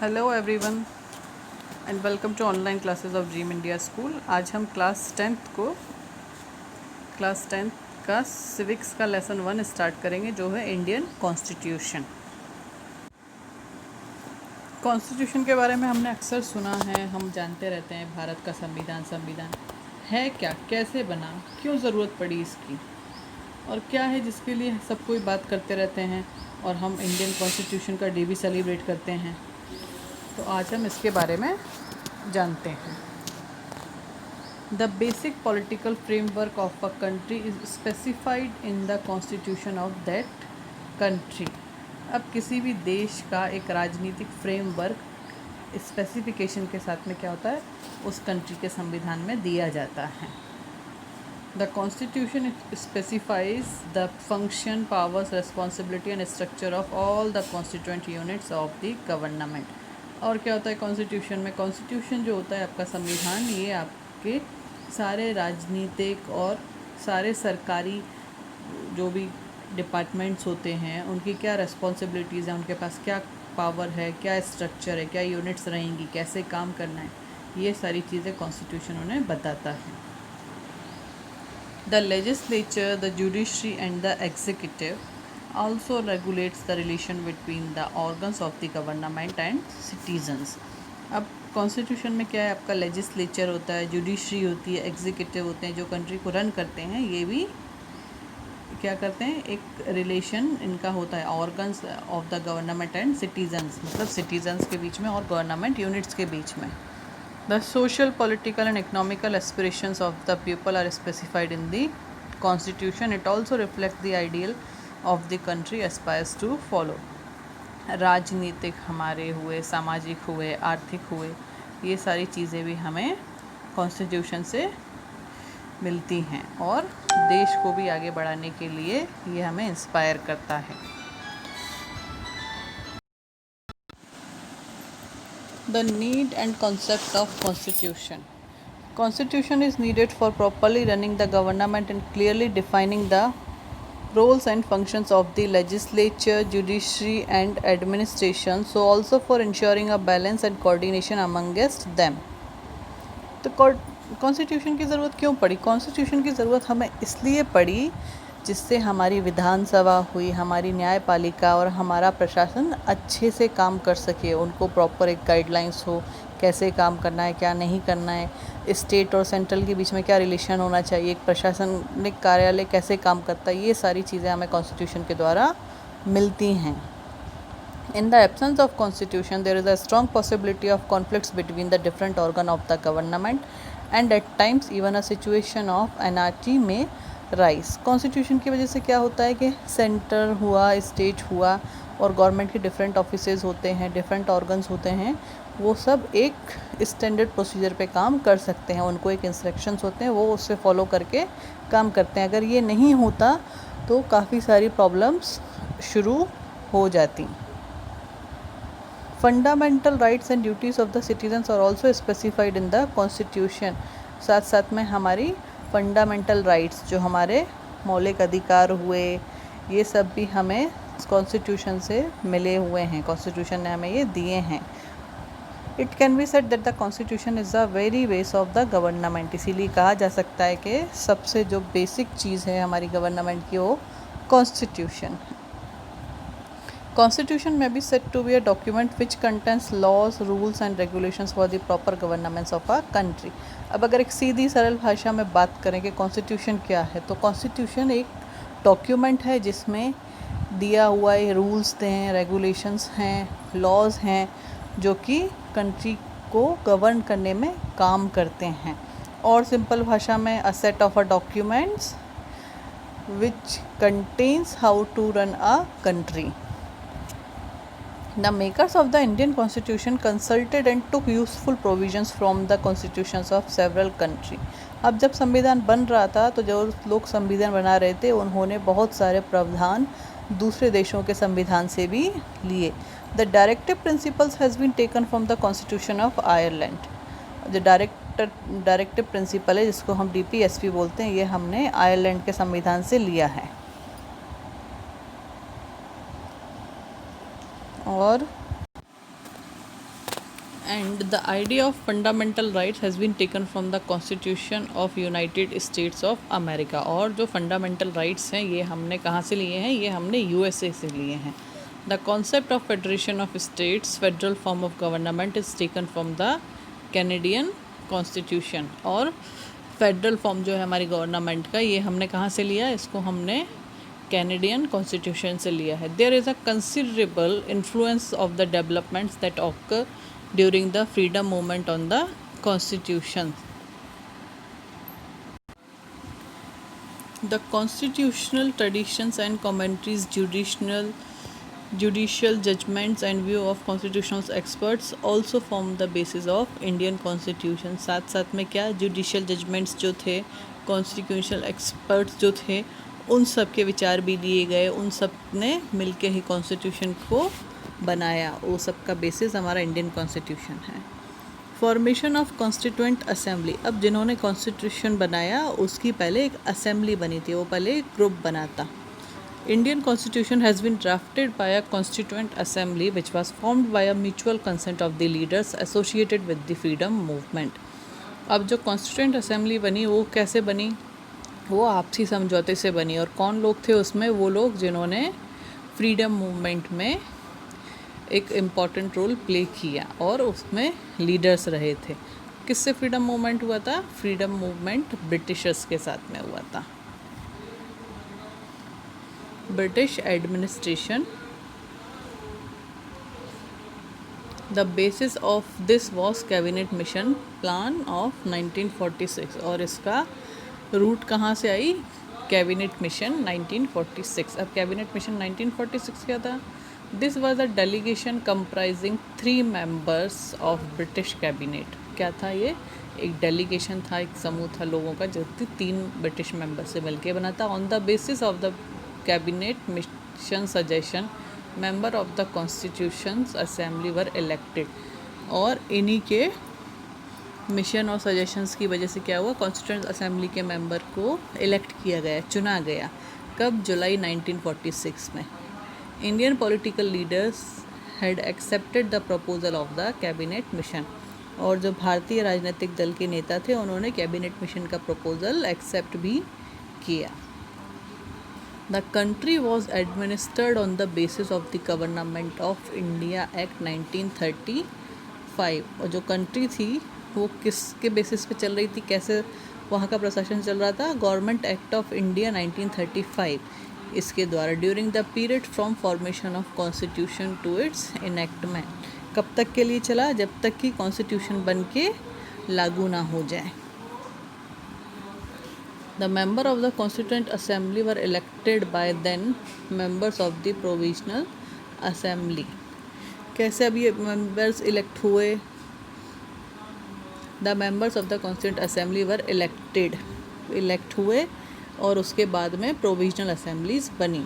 Hello everyone and welcome to online classes of dream India school. आज हम class tenth का civics का lesson 1 start करेंगे, जो है इंडियन कॉन्स्टिट्यूशन। कॉन्स्टिट्यूशन के बारे में हमने अक्सर सुना है, हम जानते रहते हैं भारत का संविधान है क्या, कैसे बना, क्यों ज़रूरत पड़ी इसकी, और क्या है जिसके लिए सब कोई बात करते रहते हैं, और हम इंडियन कॉन्स्टिट्यूशन का डे भी सेलिब्रेट करते हैं। तो आज हम इसके बारे में जानते हैं। The basic political framework of a country is specified in the constitution of that country. अब किसी भी देश का एक राजनीतिक फ्रेमवर्क स्पेसिफिकेशन के साथ में क्या होता है, उस कंट्री के संविधान में दिया जाता है। The constitution specifies the function, powers, responsibility and structure of all the constituent units of the government. और क्या होता है कॉन्स्टिट्यूशन में? कॉन्स्टिट्यूशन जो होता है आपका संविधान, ये आपके सारे राजनीतिक और सारे सरकारी जो भी डिपार्टमेंट्स होते हैं, उनकी क्या रिस्पॉन्सिबिलिटीज़ हैं, उनके पास क्या पावर है, क्या स्ट्रक्चर है, क्या यूनिट्स रहेंगी, कैसे काम करना है, ये सारी चीज़ें कॉन्स्टिट्यूशन उन्हें बताता है। The legislature, the judiciary and the executive also regulates the relation between the organs of the government and citizens। अब कॉन्स्टिट्यूशन में क्या है, आपका लेजिस्लेचर होता है, जुडिशरी होती है, एग्जीक्यूटिव होते हैं, जो कंट्री को रन करते हैं, ये भी क्या करते हैं, एक रिलेशन इनका होता है organs of the government and citizens, मतलब सिटीजन्स के बीच में और गवर्नमेंट यूनिट्स के बीच में। The social, political and economical aspirations of the people are specified in the constitution. It also reflect the ideal of the country aspires to follow. राजनीतिक हमारे हुए, सामाजिक हुए, आर्थिक हुए, ये सारी चीज़ें भी हमें कॉन्स्टिट्यूशन से मिलती हैं और देश को भी आगे बढ़ाने के लिए ये हमें इंस्पायर करता है। The need and concept of constitution. Constitution is needed for properly running the government and clearly defining the roles and functions of the legislature, judiciary and administration, so also for ensuring a balance and coordination amongst them। तो constitution की ज़रूरत क्यों पड़ी? Constitution की ज़रूरत हमें इसलिए पड़ी जिससे हमारी विधानसभा हुई, हमारी न्यायपालिका और हमारा प्रशासन अच्छे से काम कर सके, उनको प्रॉपर एक गाइडलाइंस हो, कैसे काम करना है, क्या नहीं करना है, स्टेट और सेंट्रल के बीच में क्या रिलेशन होना चाहिए, एक प्रशासनिक कार्यालय कैसे काम करता है, ये सारी चीज़ें हमें कॉन्स्टिट्यूशन के द्वारा मिलती हैं। In the absence of constitution, there is a strong possibility of conflicts between the different organ of the government and at times even a situation of anarchy may rise। Constitution की वजह से क्या होता है कि सेंटर हुआ, state हुआ और गवर्नमेंट के डिफरेंट ऑफिसेज होते हैं, डिफरेंट ऑर्गन्स होते हैं, वो सब एक स्टैंडर्ड प्रोसीजर पे काम कर सकते हैं, उनको एक इंस्ट्रक्शंस होते हैं, वो उससे फॉलो करके काम करते हैं। अगर ये नहीं होता तो काफ़ी सारी प्रॉब्लम्स शुरू हो जाती। Fundamental rights and duties of the citizens are also specified in the constitution. साथ साथ में हमारी फंडामेंटल राइट्स, जो हमारे मौलिक अधिकार हुए, ये सब भी हमें कॉन्स्टिट्यूशन से मिले हुए हैं, कॉन्स्टिट्यूशन ने हमें ये दिए हैं। It can be said that the constitution is the very base of the government. इसीलिए कहा जा सकता है कि सबसे जो बेसिक चीज़ है हमारी गवर्नमेंट की, वो constitution. Constitution may be said to be a document which contains laws, rules and regulations for the proper governance of a country। अब अगर एक सीधी सरल भाषा में बात करें कि कॉन्स्टिट्यूशन क्या है, तो कॉन्स्टिट्यूशन एक डॉक्यूमेंट है जिसमें दिया हुआ है रूल्स हैं, रेगुलेशंस हैं, लॉज हैं, जो कि कंट्री को गवर्न करने में काम करते हैं। और सिंपल भाषा में a set of a documents which contains how to run a country. The makers of the Indian Constitution consulted and took useful provisions from the constitutions of several countries। अब जब संविधान बन रहा था तो जो लोग संविधान बना रहे थे, उन्होंने बहुत सारे प्रावधान दूसरे देशों के संविधान से भी लिए। The directive principles has been taken from the Constitution of Ireland। जो डायरेक्टिव प्रिंसिपल है, जिसको हम DPSP बोलते हैं, ये हमने आयरलैंड के संविधान से लिया है। और and the idea of fundamental rights has been taken from the Constitution of United States of America. और जो fundamental rights हैं ये हमने कहाँ से लिए हैं? ये हमने USA से लिए हैं. The concept of federation of states, federal form of government, is taken from the Canadian Constitution. और फेडरल फॉर्म जो है हमारी गवर्नमेंट का, ये हमने कहाँ से लिया? इसको हमने कैनेडियन कॉन्स्टिट्यूशन से लिया है. There is a considerable influence of the developments that occur during the freedom movement on the constitution. The constitutional traditions and commentaries, judicial judgments and view of constitutional experts also form the basis of Indian Constitution. साथ साथ में क्या judicial judgments जो थे, constitutional experts जो थे, उन सब के विचार भी दिए गए. उन सब ने मिलके ही कॉन्स्टिट्यूशन को बनाया. वो सब का बेसिस हमारा इंडियन कॉन्स्टिट्यूशन है. Formation of constituent assembly. अब जिन्होंने कॉन्स्टिट्यूशन बनाया उसकी पहले एक असेंबली बनी थी, वो पहले एक ग्रुप बना था. Indian constitution has been drafted by a constituent assembly which was formed by a mutual consent of the leaders associated with the freedom movement. अब जो कॉन्स्टिट्यूएंट असेंबली बनी वो कैसे बनी? वो आपसी समझौते से बनी. और कौन लोग थे उसमें? वो लोग जिन्होंने फ्रीडम मूवमेंट में एक इम्पॉर्टेंट रोल प्ले किया और उसमें लीडर्स रहे थे. किससे फ्रीडम मूवमेंट हुआ था? फ्रीडम मूवमेंट ब्रिटिशर्स के साथ में हुआ था. British administration. The basis of this was cabinet mission plan of 1946. और इसका रूट कहाँ से आई? Cabinet mission 1946. अब कैबिनेट मिशन 1946 क्या था? This was a delegation comprising 3 members of British cabinet. क्या था ये? एक डेलीगेशन था, एक समूह था लोगों का जो 3 ब्रिटिश मेंबर से मिलके बना था. On the basis of the cabinet mission suggestion member of the constitution assembly were elected. और इन्हीं के मिशन और सजेशंस की वजह से क्या हुआ? कॉन्स्टिट्यूएंट असेंबली के मेंबर को इलेक्ट किया गया, चुना गया. कब? जुलाई 1946 में. Indian political leaders had accepted the proposal of the cabinet mission. और जो भारतीय राजनीतिक दल के नेता थे उन्होंने कैबिनेट मिशन का प्रपोजल एक्सेप्ट भी किया. The country was administered on the basis of the government of India act 1935. और जो कंट्री थी वो किसके बेसिस पे चल रही थी? कैसे वहाँ का प्रशासन चल रहा था? गवर्नमेंट एक्ट ऑफ इंडिया 1935 इसके द्वारा. During the period from formation of constitution to its enactment. कब तक के लिए चला? जब तक कि कॉन्स्टिट्यूशन बन के लागू ना हो जाए. The member of the constituent assembly were elected by then members of the provisional assembly. कैसे अब ये मेंबर्स इलेक्ट हुए? The members of the constituent assembly were elect हुए और उसके बाद में प्रोविजनल असेंबलीज बनी.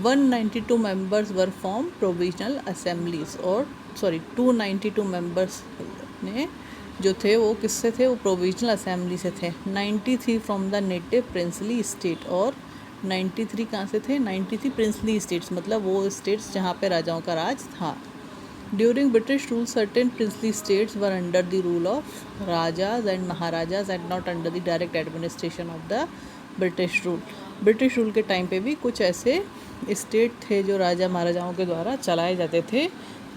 192 members were form provisional assemblies. और 292 मेंबर्स ने जो थे वो किससे थे? वो प्रोविजनल असेंबली से थे. 93 from the native princely state. और 93 कहाँ से थे? 93 प्रिंसली स्टेट्स, मतलब वो स्टेट्स जहाँ पे राजाओं का राज था. During British rule certain princely states were under the rule of rajas and maharajas and not under the direct administration of the British rule. British rule के टाइम पे भी कुछ ऐसे स्टेट थे जो राजा महाराजाओं के द्वारा चलाए जाते थे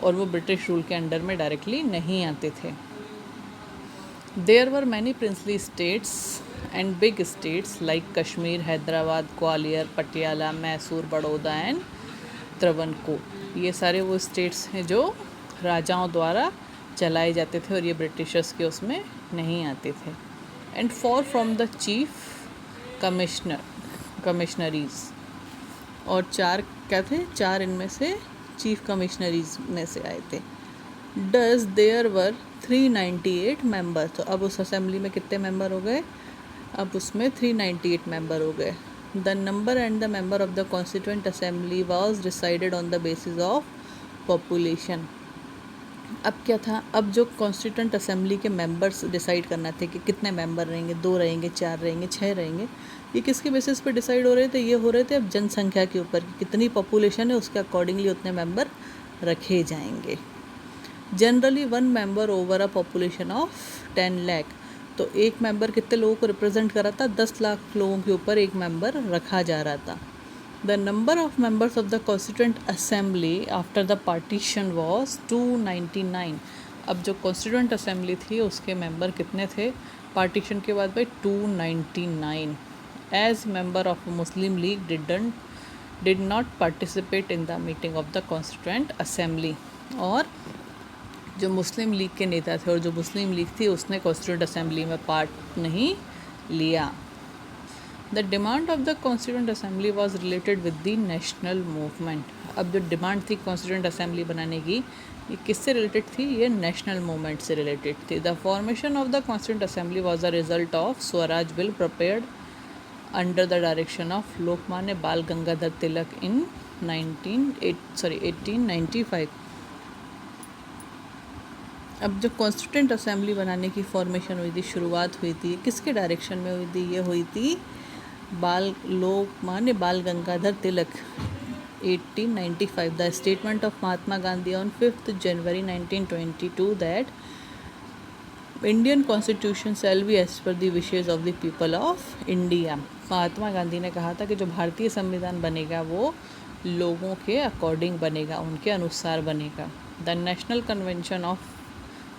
और वो ब्रिटिश रूल के अंडर में डायरेक्टली नहीं आते थे. There were many princely states and big states like Kashmir, Hyderabad, Gwalior, Patiala, Mysore, Baroda and Travancore. ये सारे वो स्टेट्स हैं जो राजाओं द्वारा चलाए जाते थे और ये ब्रिटिशर्स के उसमें नहीं आते थे. And 4 from the chief commissioneries. और 4 क्या थे? 4 इनमें से चीफ कमिश्नरीज में से आए थे. Does there were 398 member. तो अब उस असेंबली में कितने मेंबर हो गए? अब उसमें 398 मेंबर हो गए. The number and the member of the constituent assembly was decided on the basis of population. अब क्या था? अब जो कॉन्स्टिट्यूएंट असेंबली के मेंबर्स डिसाइड करना थे कि कितने मेंबर रहेंगे, 2 रहेंगे, 4 रहेंगे, 6 रहेंगे. ये किसके बेसिस पे डिसाइड हो रहे थे? ये हो रहे थे अब जनसंख्या के ऊपर कि कितनी पॉपुलेशन है उसके अकॉर्डिंगली उतने मेंबर रखे जाएंगे. Generally 1 member over a population of 10 lakh. तो एक मेंबर कितने लोगों को रिप्रेजेंट कर रहा था? 10 लाख लोगों के ऊपर एक मेंबर रखा जा रहा था। The number of members of the constituent assembly after the partition was 299। अब जो कॉन्स्टिट्यूंट असेंबली थी उसके मेंबर कितने थे पार्टीशन के बाद भाई? 299। As member of Muslim League did not participate in the meeting of the constituent assembly. और जो मुस्लिम लीग के नेता थे और जो मुस्लिम लीग थी उसने कॉन्स्टिट्यूंट असेंबली में पार्ट नहीं लिया। The demand of the constituent assembly was related with the national movement. अब जो डिमांड थी कॉन्स्टिट्यूंट असेंबली बनाने की, ये किससे रिलेटेड थी? ये नेशनल मूवमेंट से रिलेटेड थी। The formation of the constituent assembly was a result of Swaraj bill prepared under the direction of Lokmanya Bal Gangadhar तिलक इन 1895। अब जो कॉन्स्टिट्यूंट असेंबली बनाने की फॉर्मेशन हुई थी, शुरुआत हुई थी, किसके डायरेक्शन में हुई थी? ये हुई थी Lokmanya Bal Gangadhar Tilak 1895। The statement of Mahatma Gandhi on 5 January 1922 that Indian constitution shall be as per the wishes of the people of India. Mahatma Gandhi ने कहा था कि जो भारतीय संविधान बनेगा वो लोगों के अकॉर्डिंग बनेगा, उनके अनुसार बनेगा। The national convention of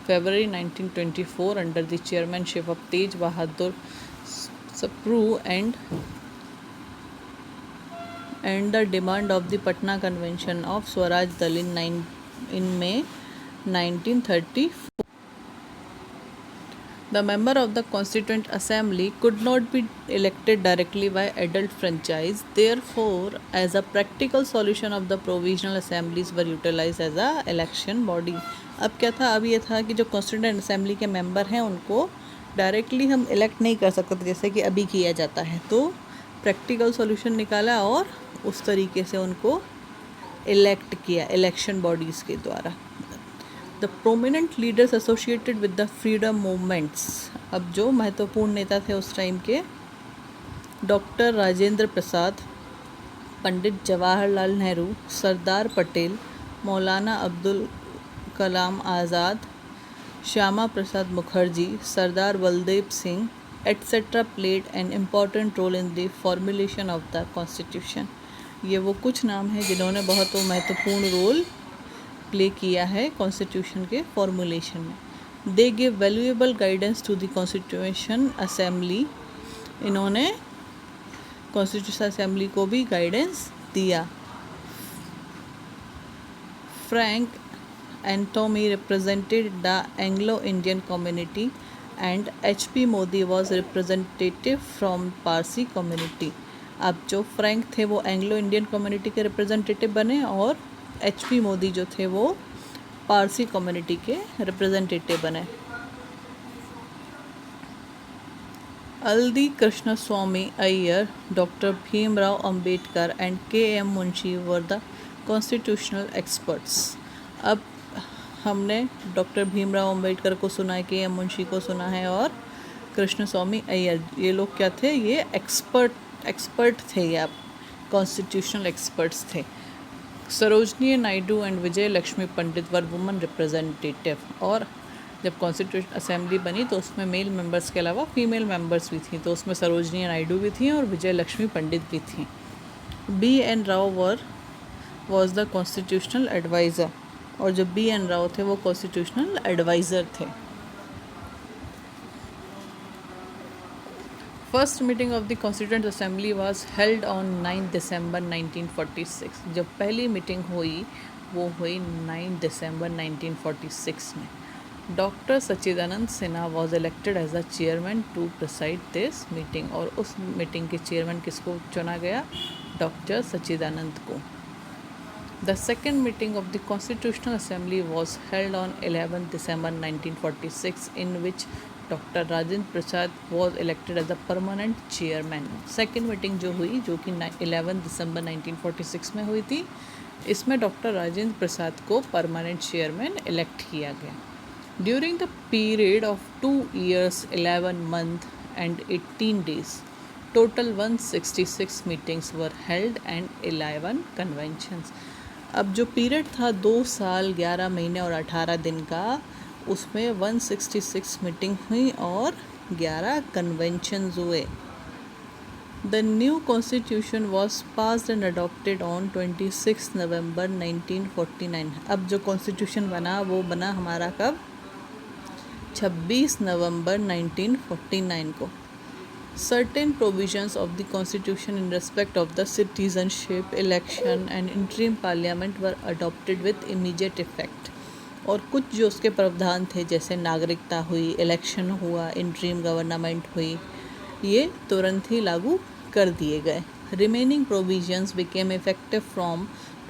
February 1924 under the chairmanship of Tej Bahadur Sapru and the demand of the Patna Convention of Swaraj Dal in May 1934. The member of the Constituent Assembly could not be elected directly by adult franchise. Therefore, as a practical solution of the provisional assemblies were utilized as a election body. अब क्या था? अब ये था कि जो constituent assembly के member हैं उनको डायरेक्टली हम इलेक्ट नहीं कर सकते जैसे कि अभी किया जाता है। तो प्रैक्टिकल सॉल्यूशन निकाला और उस तरीके से उनको इलेक्ट किया इलेक्शन बॉडीज़ के द्वारा। The prominent leaders associated with the freedom movements. अब जो महत्वपूर्ण नेता थे उस टाइम के, doctor Rajendra Prasad, Pandit Jawaharlal Nehru, Sardar Patel, Maulana Abdul Kalam Azad, Shyama Prasad Mukherjee, Sardar Baldev Singh etcetera played an important role in the formulation of the constitution. ये वो कुछ नाम हैं जिन्होंने बहुत महत्वपूर्ण रोल प्ले किया है कॉन्स्टिट्यूशन के फॉर्मुलेशन में। They give valuable guidance to the constitution assembly. इन्होंने कॉन्स्टिट्यूशन असेंबली को भी गाइडेंस दिया। Frank Anthony represented the Anglo-Indian community and H.P. Modi was representative from Parsi community। अब जो फ्रैंक थे वो एंग्लो इंडियन कम्युनिटी के रिप्रेजेंटेटिव बने और H.P. मोदी जो थे वो पारसी कम्युनिटी के रिप्रेजेंटेटिव बने। अल्दी कृष्ण स्वामी Iyer, doctor Bhimrao Ambedkar and K.M. Munshi were the constitutional experts. अब हमने डॉक्टर भीमराव अंबेडकर को सुना है, K.M. मुंशी को सुना है और कृष्ण स्वामी अय्यर, ये लोग क्या थे? ये एक्सपर्ट थे, या कॉन्स्टिट्यूशनल एक्सपर्ट्स थे। Sarojini Naidu and Vijay Lakshmi Pandit were woman representative. और जब कॉन्स्टिट्यूशन असेंबली बनी तो उसमें मेल मेंबर्स के अलावा फीमेल मेंबर्स भी थी, तो उसमें सरोजनी नायडू भी थी और विजय लक्ष्मी पंडित भी थी। B.N. Rau was the constitutional adviser, और जो B.N. राव थे वो कॉन्स्टिट्यूशनल एडवाइज़र थे। First meeting of the constituent assembly was held on 9 दिसंबर 1946। जब पहली मीटिंग हुई वो हुई 9 दिसंबर 1946 में। Doctor Sachchidanand Sinha was elected as a chairman to preside this meeting, और उस मीटिंग के चेयरमैन किसको चुना गया? डॉक्टर सच्चिदानंद को। The second meeting of the Constitutional Assembly was held on 11 December 1946, in which Dr. Rajendra Prasad was elected as the permanent chairman। Second meeting जो हुई, जो कि 11 दिसंबर 1946 में हुई थी, इसमें डॉक्टर राजेंद्र प्रसाद को परमानेंट चेयरमैन इलेक्ट किया गया। During the period of 2 years 11 months and 18 days, total 166 meetings were held and 11 conventions। अब जो पीरियड था 2 साल 11 महीने और 18 दिन का, उसमें 166 मीटिंग हुई और 11 कन्वेंशंस हुए। The new constitution was passed and adopted on 26 नवंबर 1949। अब जो कॉन्स्टिट्यूशन बना वो बना हमारा कब? 26 नवंबर 1949 को। Certain provisions of the Constitution in respect of the citizenship, election and interim parliament were adopted with immediate effect। और कुछ जो उसके प्रावधान थे, जैसे नागरिकता हुई, इलेक्शन हुआ, इंटरिम गवर्नमेंट हुई, ये तुरंत ही लागू कर दिए गए। Remaining provisions became effective from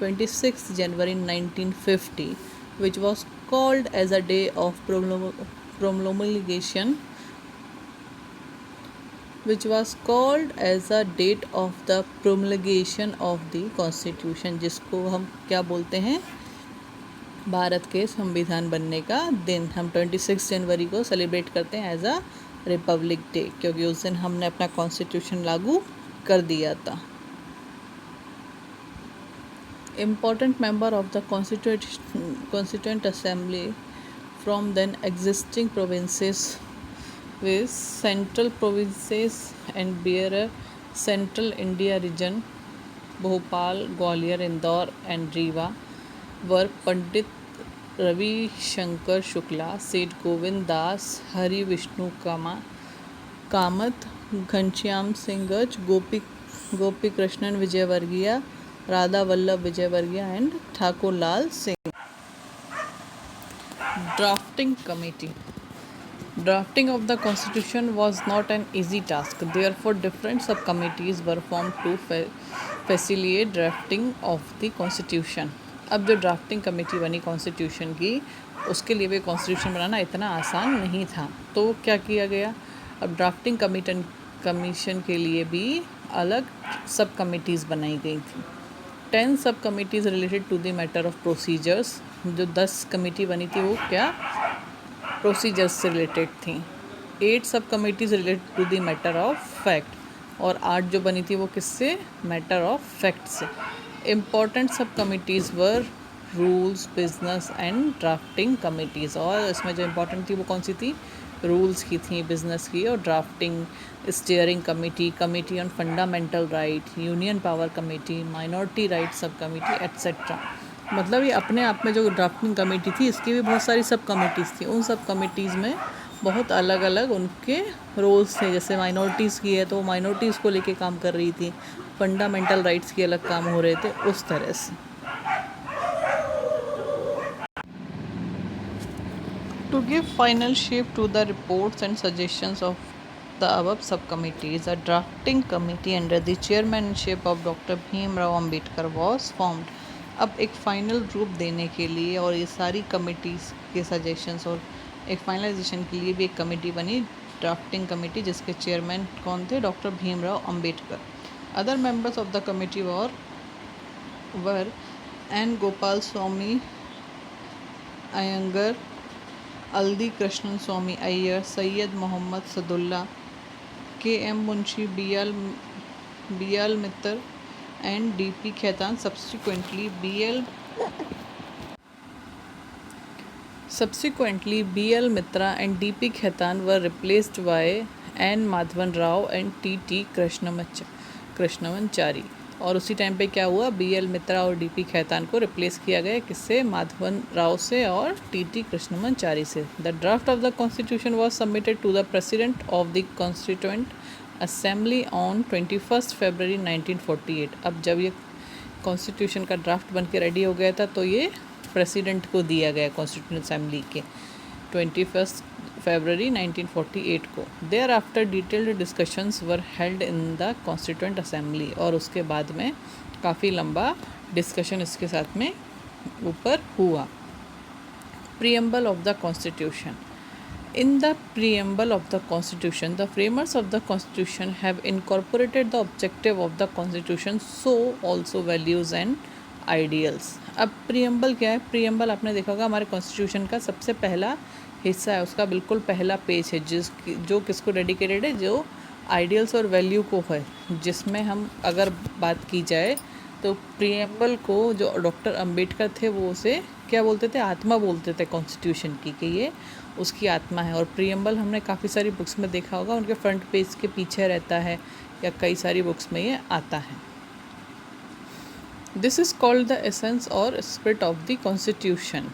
26 January 1950, which was called as a day of promulgation, which was called as a date of the promulgation of the constitution, जिसको हम क्या बोलते हैं? भारत के संविधान बनने का दिन। हम 26 जनवरी को सेलिब्रेट करते हैं एज अ रिपब्लिक डे, क्योंकि उस दिन हमने अपना कॉन्स्टिट्यूशन लागू कर दिया था। Important member of the constituent assembly from then existing provinces with central provinces and bearer central India region Bhopal, Gwalior, Indore and Rewa were Pandit Ravi Shankar Shukla, Seth Govind Das, Hari Vishnu Kamath, Ghanshyam Singh Gaj, Gopi Krishnan Vijayvargiya, Radha Vallabh Vijayvargiya and Thakur Lal Singh। Drafting committee। Drafting of the constitution was not an easy task, therefore different subcommittees were formed to facilitate drafting of the constitution। अब जो drafting committee बनी constitution की, उसके लिए भी constitution बनाना इतना आसान नहीं था। तो क्या किया गया? अब ड्राफ्टिंग कमीशन के लिए भी अलग सब कमिटीज़ बनाई गई थी। 10 sub committees related to the matter of procedures. जो 10 कमेटी बनी थी वो क्या? प्रोसीजर्स से रिलेटेड थी। 8 sub committees related to the matter of fact, और 8 जो बनी थी वो किससे? मैटर ऑफ फैक्ट से। Important sub committees were rules, business and drafting committees. और इसमें जो इम्पोर्टेंट थी वो कौन सी थी? रूल्स की थी, बिजनेस की, और drafting, steering committee, committee on fundamental right, union power committee, minority right sub committee etcetera. मतलब ये अपने आप में जो ड्राफ्टिंग कमेटी थी, इसकी भी बहुत सारी सब कमेटीज़ थी। उन सब कमेटीज़ में बहुत अलग अलग उनके रोल्स थे। जैसे माइनॉरिटीज़ की है तो माइनॉरिटीज़ को लेके काम कर रही थी, फंडामेंटल राइट्स के अलग काम हो रहे थे, उस तरह से। To give final shape to the reports and suggestions of the above subcommittees, a drafting committee under the chairmanship of Dr. Bhimrao Ambedkar was formed। अब एक फाइनल रूप देने के लिए और ये सारी कमिटीज़ के सजेशंस और एक फाइनलाइजेशन के लिए भी एक कमेटी बनी, ड्राफ्टिंग कमेटी, जिसके चेयरमैन कौन थे? Doctor Bhimrao Ambedkar. Other members of the committee were N Gopalaswami Ayyangar, Alladi Krishnaswami Iyer, Syed Mohammad Saadulla, K M Munshi, B L Mitter and D.P. Khaitan। Subsequently, B.L. Mitra and D.P. Khaitan were replaced by N. Madhavan Rao and T.T. Krishnamachari. और उसी time पे क्या हुआ? B.L. मित्रा और D.P. Khaitan को replace किया गया, किससे? माधवन राव से और T.T. कृष्णमचारी से। The draft of the constitution was submitted to the president of the constituent assembly on 21 फरवरी 1948। अब जब ये कॉन्स्टिट्यूशन का ड्राफ्ट बन के रेडी हो गया था तो ये प्रेसिडेंट को दिया गया कॉन्स्टिट्यूशन असेंबली के 21 फरवरी 1948 को। Thereafter detailed discussions were held in the constituent assembly. और उसके बाद में काफ़ी लंबा डिस्कशन इसके साथ में ऊपर हुआ। Preamble of the constitution. In the preamble of the Constitution, the framers of the Constitution have incorporated the objective of the Constitution, so also values and ideals। अब preamble क्या है? preamble आपने देखा होगा हमारे Constitution का सबसे पहला हिस्सा है, उसका बिल्कुल पहला पेज है जो किसको डेडिकेटेड है? जो आइडियल्स और वैल्यू को है, जिसमें हम अगर बात की जाए तो प्रियम्बल को जो डॉक्टर अंबेडकर थे वो उसे क्या बोलते थे, आत्मा बोलते थे कॉन्स्टिट्यूशन की, कि ये उसकी आत्मा है। और प्रियम्बल हमने काफ़ी सारी बुक्स में देखा होगा, उनके फ्रंट पेज के पीछे रहता है या कई सारी बुक्स में ये आता है। This is called the essence और spirit of the constitution.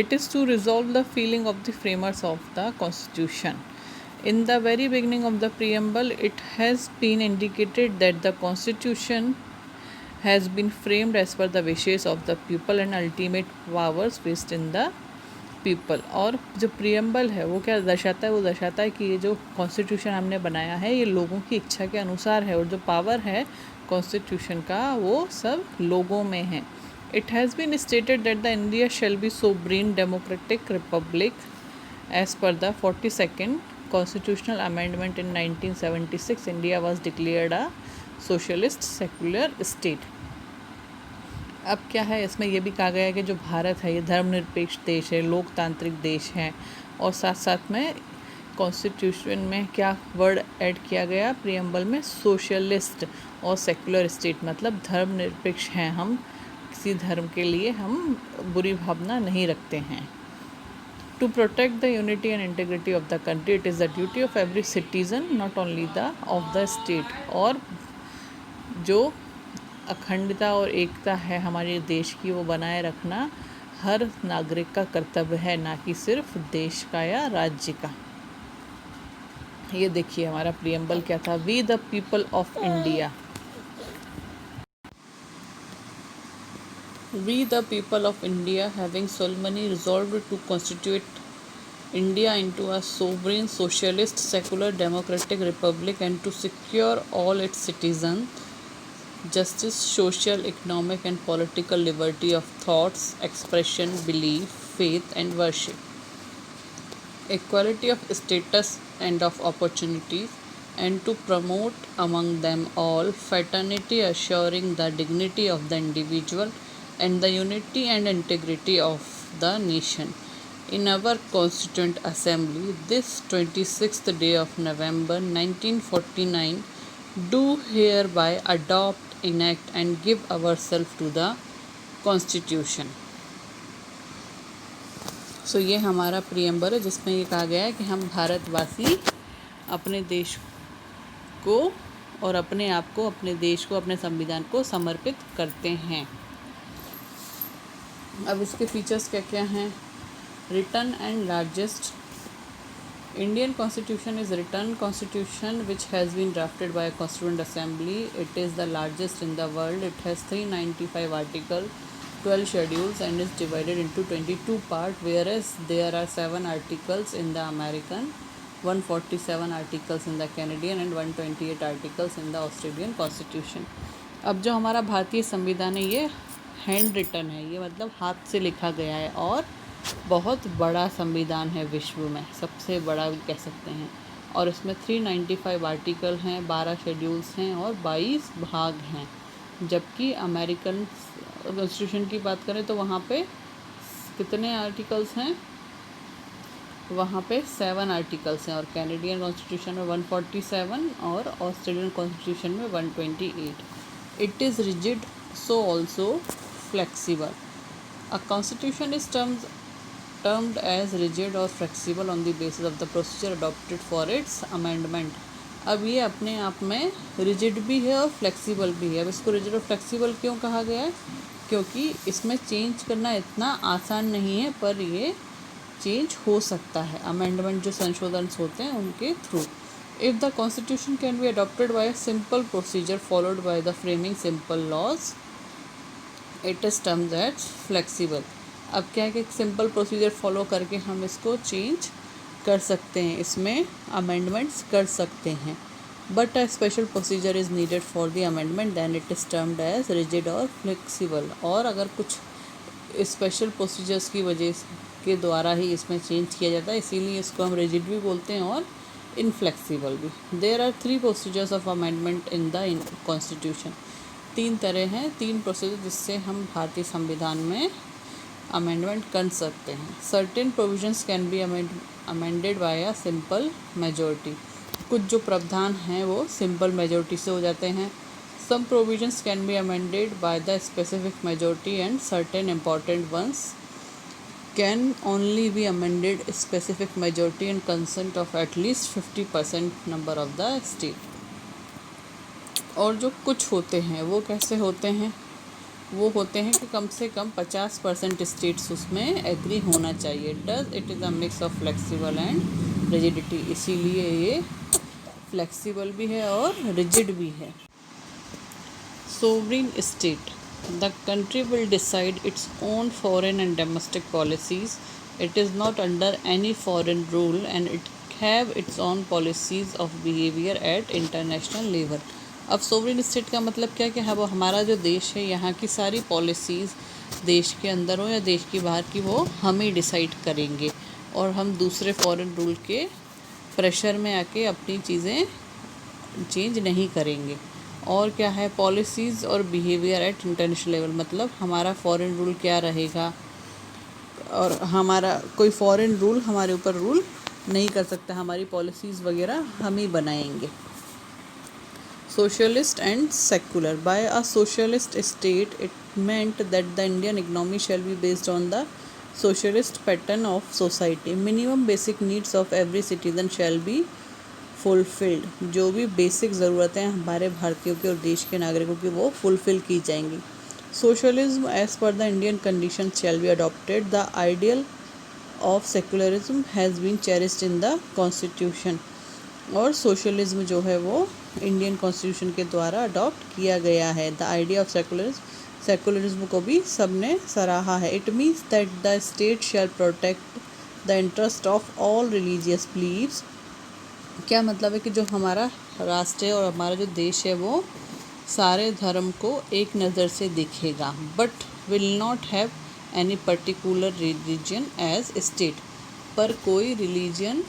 It is to resolve the feeling of the framers of the Constitution. In the very beginning of the preamble, it has been indicated that the Constitution has been framed as per the wishes of the people and ultimate powers vested in the people. और जो preamble है वो क्या दर्शाता है, वो दर्शाता है कि ये जो कॉन्स्टिट्यूशन हमने बनाया है ये लोगों की इच्छा के अनुसार है, और जो पावर है कॉन्स्टिट्यूशन का वो सब लोगों में है. It has been stated that the India shall be sovereign democratic republic as per the 42nd constitutional amendment in 1976. India was declared a socialist secular state. अब क्या है, इसमें यह भी कहा गया है कि जो भारत है ये धर्मनिरपेक्ष देश है, लोकतांत्रिक देश है, और साथ साथ में कॉन्स्टिट्यूशन में क्या वर्ड ऐड किया गया प्रियम्बल में, सोशलिस्ट और सेकुलर स्टेट, मतलब धर्मनिरपेक्ष हैं हम, किसी धर्म के लिए हम बुरी भावना नहीं रखते हैं. To protect the unity and integrity of the country, it is the duty of every citizen not only the of the state. और जो अखंडता और एकता है हमारे देश की वो बनाए रखना हर नागरिक का कर्तव्य है, ना कि सिर्फ देश का या राज्य का. ये देखिए हमारा प्रियम्बल क्या था. We the people of India. We the people of India, having solemnly resolved to constitute India into a sovereign, socialist, secular, democratic republic, and to secure all its citizens justice, social, economic, and political liberty of thoughts, expression, belief, faith, and worship, equality of status and of opportunities, and to promote among them all fraternity, assuring the dignity of the individual and the unity and integrity of the nation. In our Constituent Assembly, this 26th day of November 1949, do hereby adopt, enact, and give ourselves to the Constitution. So ये हमारा preamble है जिसमें ये कहा गया है कि हम भारतवासी अपने देश को और अपने आप को, अपने देश को, अपने संविधान को समर्पित करते हैं. अब इसके फीचर्स क्या क्या हैं. Written and largest. Indian constitution is written constitution which has been drafted by constituent assembly. It is the largest in the world. It has 395 article, 12 schedules, and is divided into 22 parts, whereas there are 7 articles in the American, 147 articles in the Canadian, and 128 articles in the Australian Constitution. अब जो हमारा भारतीय संविधान है ये hand written है, ये मतलब हाथ से लिखा गया है, और बहुत बड़ा संविधान है, विश्व में सबसे बड़ा भी कह सकते हैं. और इसमें 395 आर्टिकल हैं, 12 शेड्यूल्स हैं और 22 भाग हैं. जबकि अमेरिकन कॉन्स्टिट्यूशन की बात करें तो वहाँ पे कितने आर्टिकल्स हैं, वहाँ पे 7 आर्टिकल्स हैं, और कैनेडियन कॉन्स्टिट्यूशन में 147 और ऑस्ट्रेलियन कॉन्स्टिट्यूशन में 128. It is rigid, so also flexible. A constitution is termed as rigid or flexible on the basis of the procedure adopted for its amendment. अब ये अपने आप में रिजिड भी है और फ्लेक्सिबल भी है. अब इसको रिजिड और फ्लेक्सिबल क्यों कहा गया है, क्योंकि इसमें चेंज करना इतना आसान नहीं है, पर ये चेंज हो सकता है अमेंडमेंट जो संशोधन होते हैं उनके through. If the constitution can be adopted by a simple procedure followed by the framing simple laws, it is termed as flexible. अब क्या है कि सिंपल प्रोसीजर फॉलो करके हम इसको चेंज कर सकते हैं, इसमें अमेंडमेंट्स कर सकते हैं. But a special procedure is needed for the amendment, than it is termed as rigid और फ्लेक्सिबल. और अगर कुछ स्पेशल प्रोसीजर्स की वजह के द्वारा ही इसमें चेंज किया जाता है, इसीलिए इसको हम रिजिड भी बोलते हैं और इनफ्लेक्सिबल भी. There are 3 procedures of amendment in the constitution. 3 तरह हैं, 3 प्रोसीजर जिससे हम भारतीय संविधान में अमेंडमेंट कर सकते हैं. Certain provisions can be amended bye a simple majority. कुछ जो प्रावधान हैं वो सिंपल मेजॉरिटी से हो जाते हैं. Some provisions can be amended by the specific majority and certain important ones can only be amended specific majority and consent of at least 50% number of the state. और जो कुछ होते हैं वो कैसे होते हैं, वो होते हैं कि कम से कम 50% स्टेट्स उसमें एग्री होना चाहिए. Does it is a mix of flexible and rigidity, इसीलिए ये फ्लेक्सिबल भी है और रिजिड भी है. Sovereign state, the country will decide its own foreign and domestic policies. It is not under any foreign rule and it have its own policies of behaviour eight international level. अब sovereign state का मतलब क्या है कि हाँ वो हमारा जो देश है यहाँ की सारी पॉलिसीज़ देश के अंदर हो या देश की बाहर की वो हम ही डिसाइड करेंगे और हम दूसरे फॉरेन रूल के प्रेशर में आके अपनी चीज़ें चेंज नहीं करेंगे. और क्या है पॉलिसीज़ और बिहेवियर एट इंटरनेशनल लेवल, मतलब हमारा फॉरेन रूल क्या रहेगा और हमारा कोई फॉरेन रूल हमारे ऊपर रूल नहीं कर सकता, हमारी पॉलिसीज़ वगैरह हम ही बनाएंगे. Socialist and secular. By a socialist state, it meant that the Indian economy shall be based on the socialist pattern of society. Minimum basic needs of every citizen shall be fulfilled. जो भी basic ज़रूरतें हमारे भारतीयों की और देश के नागरिकों की वो फुलफ़िल की जाएंगी. Socialism as per the Indian conditions shall be adopted. The ideal of secularism has been cherished in the constitution. और सोशलिज्म जो है वो इंडियन कॉन्स्टिट्यूशन के द्वारा अडॉप्ट किया गया है. द आइडिया ऑफ सेकुलरिज्म को भी सबने सराहा है. It means that the state shall protect the interest of all religious believes. क्या मतलब है कि जो हमारा राष्ट्र है और हमारा जो देश है वो सारे धर्म को एक नज़र से देखेगा, but will not have any particular religion as state. पर कोई रिलीजन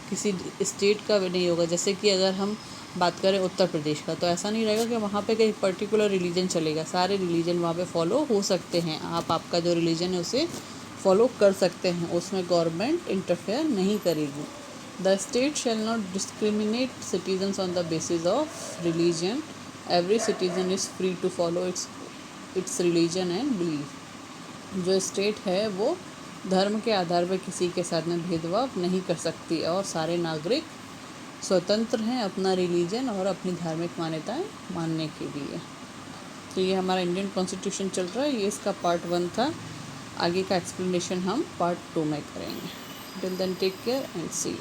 किसी स्टेट का भी नहीं होगा. जैसे कि अगर हम बात करें उत्तर प्रदेश का, तो ऐसा नहीं रहेगा कि वहाँ पे कोई पर्टिकुलर रिलीजन चलेगा. सारे रिलीजन वहाँ पे फॉलो हो सकते हैं. आप आपका जो रिलीजन है उसे फॉलो कर सकते हैं, उसमें गवर्नमेंट इंटरफेयर नहीं करेगी. The state shall not discriminate citizens on the basis of religion. Every citizen is free to follow its religion and belief. जो स्टेट है वो धर्म के आधार पर किसी के साथ में भेदभाव नहीं कर सकती और सारे नागरिक स्वतंत्र हैं अपना रिलीजन और अपनी धार्मिक मान्यताएं मानने के लिए. तो ये हमारा इंडियन कॉन्स्टिट्यूशन चल रहा है, ये इसका पार्ट 1 था. आगे का एक्सप्लेनेशन हम पार्ट 2 में करेंगे. Till then take care and see you.